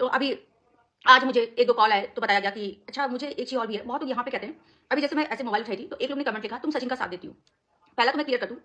तो अभी आज मुझे 1-2 कॉल आए तो बताया गया कि अच्छा मुझे एक चीज़ और भी है, बहुत लोग यहाँ पे कहते हैं, अभी जैसे मैं ऐसे मोबाइल उठाई थी तो एक लोग ने कमेंट लिखा तुम सचिन का साथ देती हो। पहला तो मैं क्लियर कर दूँ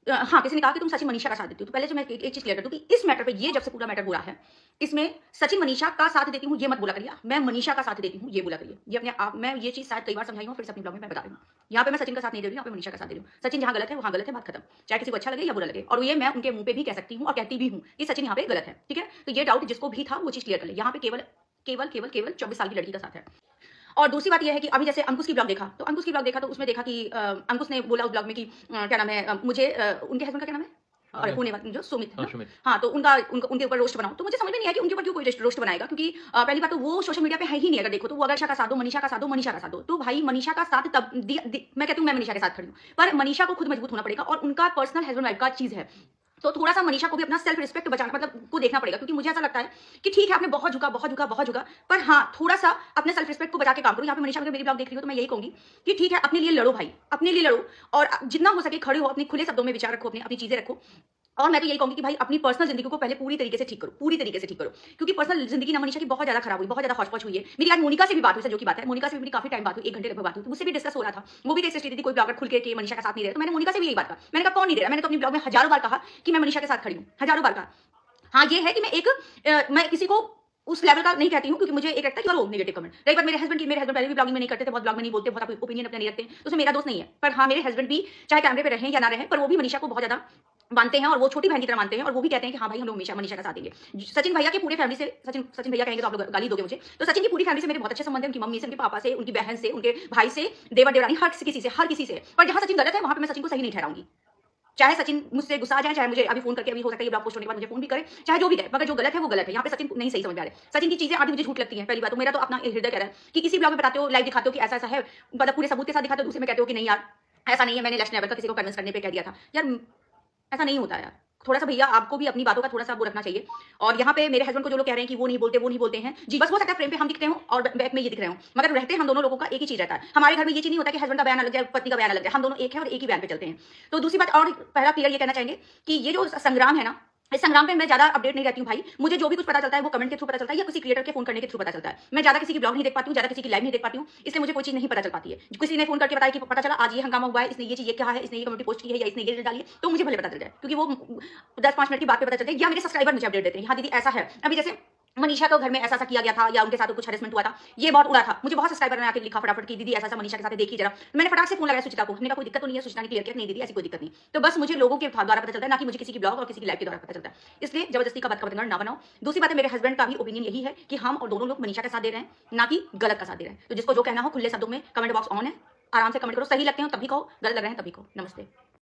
हाँ, किसी ने कहा कि तुम सचिन मनीषा का साथ देती हो। तो पहले जो मैं एक चीज़ क्लियर कर दूँ कि इस मैटर पे ये जब से पूरा मैटर बुरा है, इसमें सचिन मनीषा का साथ देती हूँ ये मत बोला करिए। मैं मनीषा का साथ देती हूँ ये बोला करिए। ये अपने आप मैं ये चीज़ शायद कई बार समझाई हूँ फिर से अपने ब्लॉग में मैं बता रही हूँ। यहाँ पे मैं सचिन का साथ नहीं दे रही हूँ, यहाँ पे मनीषा का साथ दे रही हूँ। सचिन जहाँ गलत है वहाँ गलत है, बात खत्म। चाहे किसी को अच्छा लगे या बुरा लगे और ये मैं उनके मुँह पे भी कह सकती हूँ और कहती भी हूँ कि सचिन यहाँ पे गलत है। ठीक है? तो ये डाउट जिसको भी था वो चीज़ क्लियर कर ले। यहाँ पे केवल 24 साल की लड़की का साथ है। और दूसरी बात ये है कि अभी जैसे अंकुश की ब्लॉग देखा, तो अंकुश की ब्लॉग देखा तो उसमें देखा कि अंकुश ने बोला उस ब्लॉग में कि क्या नाम है मुझे उनके हस्बैंड का क्या नाम है? और होने वाले जो सुमित है ना? हाँ, तो उनके ऊपर रोस्ट बनाओ। तो मुझे समझ में नहीं आया कि उनके ऊपर क्यों कोई रोस्ट बनाएगा क्योंकि पहली बात तो वो सोशल मीडिया पे है ही नहीं अगर देखो तो वो अगर का साथ दो, मनीषा का साथ दो, मनीषा का साथ दो। तो भाई मनीषा का साथ तब मैं कहती हूँ मैं मनीषा के साथ खड़ी हूँ। पर मनीषा को खुद मजबूत होना पड़ेगा और उनका पर्सनल हस्बैंड वाइफ का चीज़ है। तो थोड़ा-सा मनीषा को भी अपना सेल्फ रिस्पेक्ट बचाना मतलब को देखना पड़ेगा क्योंकि मुझे ऐसा लगता है कि ठीक है आपने बहुत झुका पर हाँ, थोड़ा-सा अपने सेल्फ रिस्पेक्ट को बचा के काम करो। यहाँ पे मनीषा अगर मेरी ब्लॉग देख रही हो तो मैं यही कहूँगी कि ठीक है अपने लिए लड़ो भाई, अपने लिए लड़ो और जितना हो सके खड़े हो, अपने खुले शब्दों में विचार रखो, अपनी चीज़ें रखो। और मैं तो यही कहूँगी कि भाई अपनी पर्सनल ज़िंदगी को पहले पूरी तरीके से ठीक करो क्योंकि पर्सनल ज़िंदगी ना मनीषा की बहुत ज़्यादा खराब हुई, बहुत ज़्यादा हौच-पौच हुई है। मेरी आज मोनिका से भी बात हुई, जो की बात है, मोनिका से भी मेरी काफ़ी टाइम बात हुई, 1 घंटे लगभग बात हुई, तो मुझसे भी डिस्कस हो रहा था। वो भी टेस्ट थी कोई ब्लॉगर खुल के मनीषा का साथ नहीं दे रहा, तो मैंने मोनिका से भी यही बात कहा। मैंने कहा कौन नहीं दे रहा? मैंने तो अपनी ब्लॉग में हज़ारों बार कहा कि मैं मनीषा के साथ खड़ी हूँ, हज़ारों बार कहा। हाँ, ये है कि मैं किसी को उस लेवल का नहीं कहती हूँ क्योंकि मुझे एक लगता है कि करो नेगेटिव कमेंट। रही बात मेरे हस्बैंड पहले भी ब्लॉगिंग में नहीं करते थे, बहुत ब्लॉग में नहीं बोलते, बहुत अपनी ओपिनियन अपने नहीं रखते, तो उसमें मेरा दोस्त नहीं है। पर हाँ, मेरे हस्बैंड भी चाहे कैमरे पे रहें या ना रहें, पर वो भी मनीषा को बहुत ज़्यादा मानते हैं और वो छोटी बहन की तरह मानते हैं और वो भी कहते हैं कि हाँ भाई हम लोग मनीषा का साथ देंगे। सचिन भैया की पूरी फैमिली से सचिन भैया कहेंगे तो आप लोग गाली दोगे मुझे। तो सचिन की पूरी फैमिली से मेरे बहुत अच्छे संबंध है, उनकी मम्मी से, उनके पापा से, उनकी बहन से, उनके भाई से, देवर देवरानी हर किसी से। पर जहाँ सचिन गलत है वहाँ पे मैं सचिन को सही नहीं ठहराऊंगी। चाहे सचिन मुझसे गुस्सा आ जाए, चाहे मुझे अभी फोन करके अभी हो सकता है ये ब्लॉग पोस्ट होने के बाद मुझे फोन भी करे, चाहे जो भी करे, मगर जो गलत है वो गलत है। यहाँ पे सचिन नहीं सही समझ में आ रहा है। सचिन की चीजें आधी मुझे झूठ लगती हैं। पहली बात तो मेरा तो अपना हृदय कह रहा है कि किसी ब्लॉग में बताते हो, लाइव दिखाते हो कि ऐसा है, मतलब पूरे सबूत के साथ दिखाते हो, दूसरे में कहते हो कि नहीं यार ऐसा नहीं है, मैंने नेक्स्ट लेवल का किसी को कन्विंस करने पे कह दिया था। यार ऐसा नहीं होता यार। थोड़ा-सा भैया आपको भी अपनी बातों का थोड़ा-सा वो रखना चाहिए। और यहाँ पे मेरे हस्बैंड को जो लोग कह रहे हैं कि वो नहीं बोलते हैं। जी, बस हो सकता है फ्रेम पे हम दिख रहे हों और बैक में ये दिख रहे हों। मगर रहते हम दोनों लोगों का एक ही चीज़ रहता है। हमारे घर में ये चीज़ नहीं होता कि हस्बैंड का बयान अलग जाए, पत्नी का बयान अलग जाए। हम दोनों एक हैं और एक ही बयान पे चलते हैं। तो दूसरी बात और पहला क्लियर ये कहना चाहेंगे कि ये जो संग्राम है ना, इस संग्राम पे मैं ज़्यादा अपडेट नहीं रहती हूँ भाई। मुझे जो भी कुछ पता चलता है वो कमेंट के थ्रू पता चलता है या किसी क्रिएटर के फ़ोन करने के थ्रू पता चलता है। मैं ज़्यादा किसी की ब्लॉग नहीं देख पाती हूँ, ज़्यादा किसी की लाइव नहीं देख पाती हूँ, इसलिए मुझे कोई चीज़ नहीं पता चल पाती है। किसी ने फ़ोन करके बताया कि पता चला आज ये हंगामा हुआ है, इसने ये चीज़ ये कहा है, इसने ये कमेंट पोस्ट की है या इसने ये रील डाली है, तो मुझे भले पता चल जाए क्योंकि वो 10-5 मिनट की बात पे पता चलता है या मेरे सब्सक्राइबर मुझे अपडेट देते हैं। हाँ दीदी ऐसा है। अभी जैसे मनीषा को घर में ऐसा किया गया था या उनके साथ कुछ हैरेसमेंट हुआ था, ये बहुत उड़ा था। मुझे बहुत सब्सक्राइबर ने आके लिखा फटाफट कि दीदी ऐसा मनीषा के साथ देखिए जरा। तो मैंने फटाक से फोन लगाया सुचिता को, हमने कहा कोई दिक्कत तो नहीं है? सुचिता ने क्लियर किया नहीं दीदी ऐसी कोई दिक्कत नहीं। तो बस मुझे लोगों के द्वारा पता चलता है, ना कि मुझे किसी की ब्लॉग और किसी की लाइव के द्वारा पता चलता है। इसलिए जबरदस्ती का बतंगड़ ना बनाओ। दूसरी बात है मेरे हस्बैंड का भी ओपिनियन यही है कि हम और दोनों लोग मनीषा के साथ दे रहे हैं, ना कि गलत का साथ दे रहे हैं। तो जिसको जो कहना हो खुले शब्दों में कमेंट बॉक्स ऑन है, आराम से कमेंट करो। सही लगते हो तभी कहो, गलत लग रहे हैं तभी कहो। नमस्ते।